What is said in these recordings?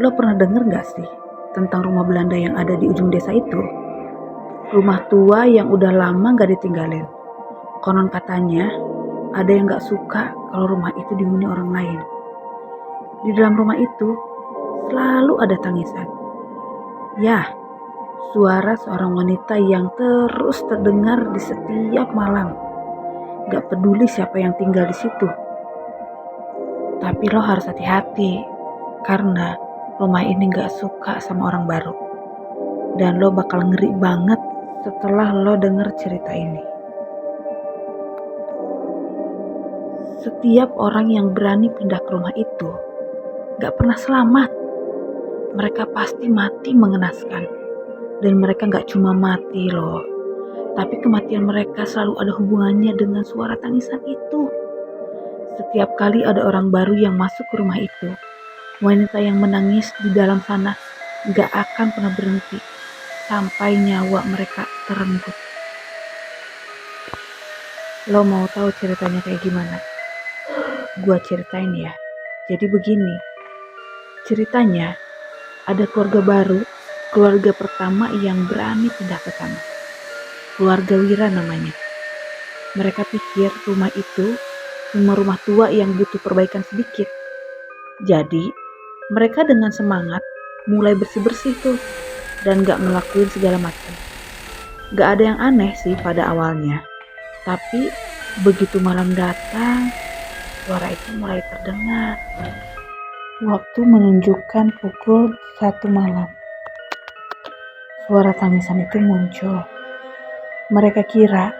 Lo pernah denger gak sih tentang rumah Belanda yang ada di ujung desa itu? Rumah tua yang udah lama gak ditinggalin. Konon katanya ada yang gak suka kalau rumah itu dihuni orang lain. Di dalam rumah itu selalu ada tangisan. Ya, suara seorang wanita yang terus terdengar di setiap malam. Gak peduli siapa yang tinggal di situ. Tapi lo harus hati-hati karena rumah ini gak suka sama orang baru. Dan lo bakal ngeri banget setelah lo denger cerita ini. Setiap orang yang berani pindah ke rumah itu gak pernah selamat. Mereka pasti mati mengenaskan. Dan mereka gak cuma mati loh, tapi kematian mereka selalu ada hubungannya dengan suara tangisan itu. Setiap kali ada orang baru yang masuk ke rumah itu, wanita yang menangis di dalam sana gak akan pernah berhenti sampai nyawa mereka terenggut. Lo mau tahu ceritanya kayak gimana? Gua ceritain ya. Jadi begini, ceritanya ada keluarga baru, keluarga pertama yang berani pindah ke sana. Keluarga Wira namanya. Mereka pikir rumah itu cuma rumah tua yang butuh perbaikan sedikit. Jadi mereka dengan semangat mulai bersih-bersih tuh dan gak ngelakuin segala macam. Gak ada yang aneh sih pada awalnya. Tapi begitu malam datang, suara itu mulai terdengar. Waktu menunjukkan pukul 1 malam. Suara tangisan itu muncul. Mereka kira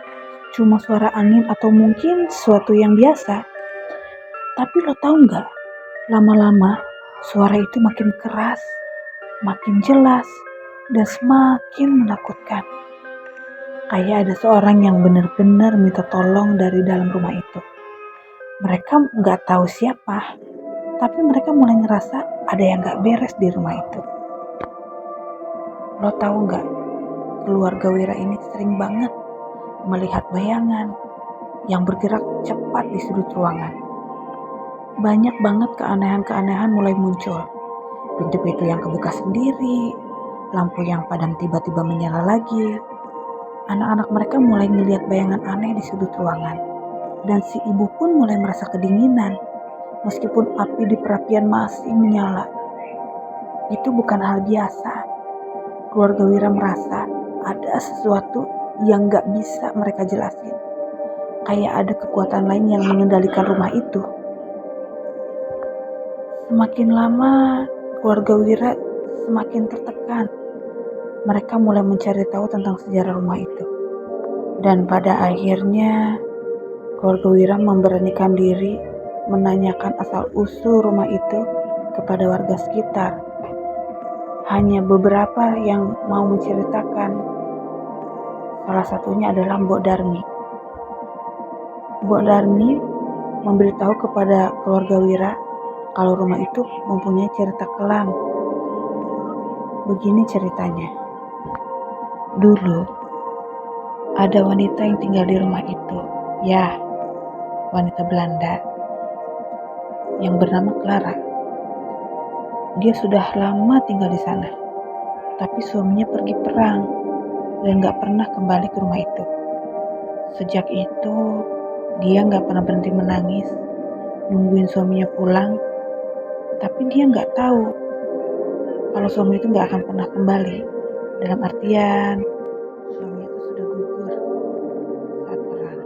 cuma suara angin atau mungkin sesuatu yang biasa. Tapi lo tahu nggak? Lama-lama suara itu makin keras, makin jelas, dan semakin menakutkan. Kayak ada seorang yang benar-benar minta tolong dari dalam rumah itu. Mereka nggak tahu siapa, tapi mereka mulai ngerasa ada yang nggak beres di rumah itu. Lo tahu nggak? Keluarga Wira ini sering banget melihat bayangan yang bergerak cepat di sudut ruangan. Banyak banget keanehan-keanehan mulai muncul. Pintu-pintu yang kebuka sendiri, lampu yang padam tiba-tiba menyala lagi. Anak-anak mereka mulai melihat bayangan aneh di sudut ruangan. Dan si ibu pun mulai merasa kedinginan, meskipun api di perapian masih menyala. Itu bukan hal biasa. Keluarga Wira merasa ada sesuatu yang gak bisa mereka jelasin. Kayak ada kekuatan lain yang mengendalikan rumah itu. Semakin lama, keluarga Wira semakin tertekan. Mereka mulai mencari tahu tentang sejarah rumah itu. Dan pada akhirnya, keluarga Wira memberanikan diri menanyakan asal-usul rumah itu kepada warga sekitar. Hanya beberapa yang mau menceritakan. Salah satunya adalah Mbok Darmi. Mbok Darmi memberitahu kepada keluarga Wira kalau rumah itu mempunyai cerita kelam. Begini ceritanya. Dulu ada wanita yang tinggal di rumah itu. Ya, wanita Belanda yang bernama Clara. Dia sudah lama tinggal di sana, tapi suaminya pergi perang dan gak pernah kembali ke rumah itu. Sejak itu, dia gak pernah berhenti menangis, nungguin suaminya pulang, tapi dia gak tahu kalau suami itu gak akan pernah kembali. Dalam artian, suami itu sudah gugur saat perang.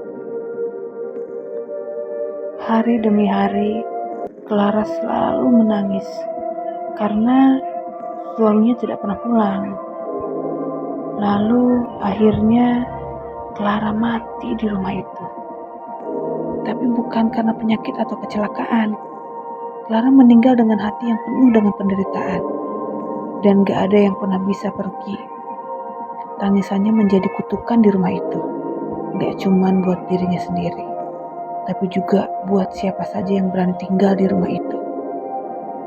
Hari demi hari, Clara selalu menangis karena suaminya tidak pernah pulang. Lalu akhirnya Clara mati di rumah itu. Tapi bukan karena penyakit atau kecelakaan. Clara meninggal dengan hati yang penuh dengan penderitaan. Dan gak ada yang pernah bisa pergi. Tangisannya menjadi kutukan di rumah itu. Gak cuman buat dirinya sendiri, tapi juga buat siapa saja yang berani tinggal di rumah itu.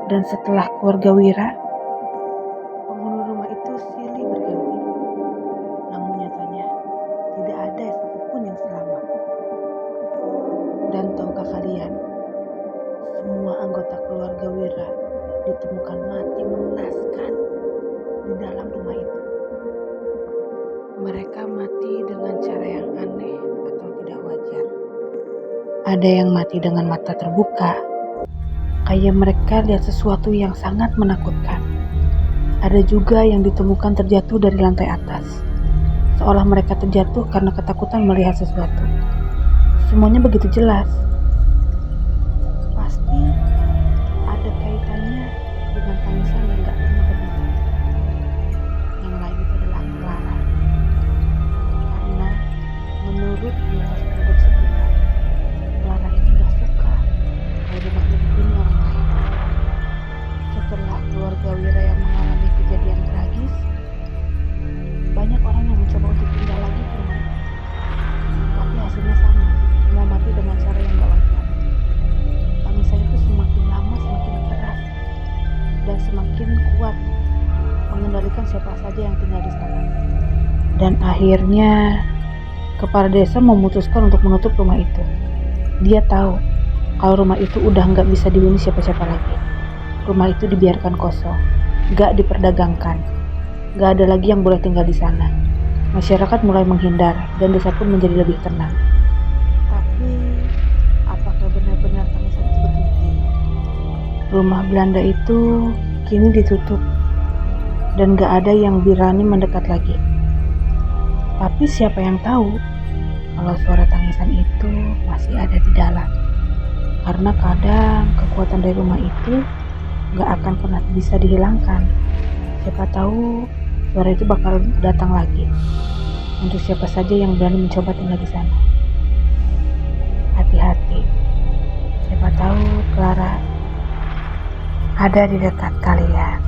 Dan setelah keluarga Wira, penghuni rumah itu silih berganti. Namun nyatanya tidak ada satupun yang selamat. Dan tahukah kalian, semua anggota keluarga Wira ditemukan mati mengenaskan di dalam rumah itu. Mereka mati dengan cara yang aneh atau tidak wajar. Ada yang mati dengan mata terbuka, kayak mereka lihat sesuatu yang sangat menakutkan. Ada juga yang ditemukan terjatuh dari lantai atas, seolah mereka terjatuh karena ketakutan melihat sesuatu. Semuanya begitu jelas. Pasti ada kaitannya dengan tangisan yang gak pernah berhenti. Yang lain itu adalah Clara. Karena menurut mitos penduduk sekitar, Clara ini gak suka kalau dimaklumin orang lain. Setelah keluarga Wira yang mengalami kejadian tragis, banyak orang yang mencoba untuk pindah lagi ke rumah itu. Tapi hasilnya sama, semua mati dengan cara yang gak wajar. Tangisan itu semakin lama semakin keras dan semakin kuat mengendalikan siapa saja yang tinggal di sana. Dan akhirnya kepala desa memutuskan untuk menutup rumah itu. Dia tahu kalau rumah itu udah gak bisa dihuni siapa-siapa lagi. Rumah itu dibiarkan kosong, gak diperdagangkan, gak ada lagi yang boleh tinggal di sana. Masyarakat mulai menghindar dan desa pun menjadi lebih tenang. Tapi apakah benar-benar tangisan itu berhenti? Rumah Belanda itu kini ditutup dan gak ada yang berani mendekat lagi. Tapi siapa yang tahu kalau suara tangisan itu masih ada di dalam? Karena kadang kekuatan dari rumah itu gak akan pernah bisa dihilangkan. Siapa tahu suara itu bakal datang lagi untuk siapa saja yang berani mencoba tinggal di sana. Hati-hati, siapa tahu Clara ada di dekat kalian.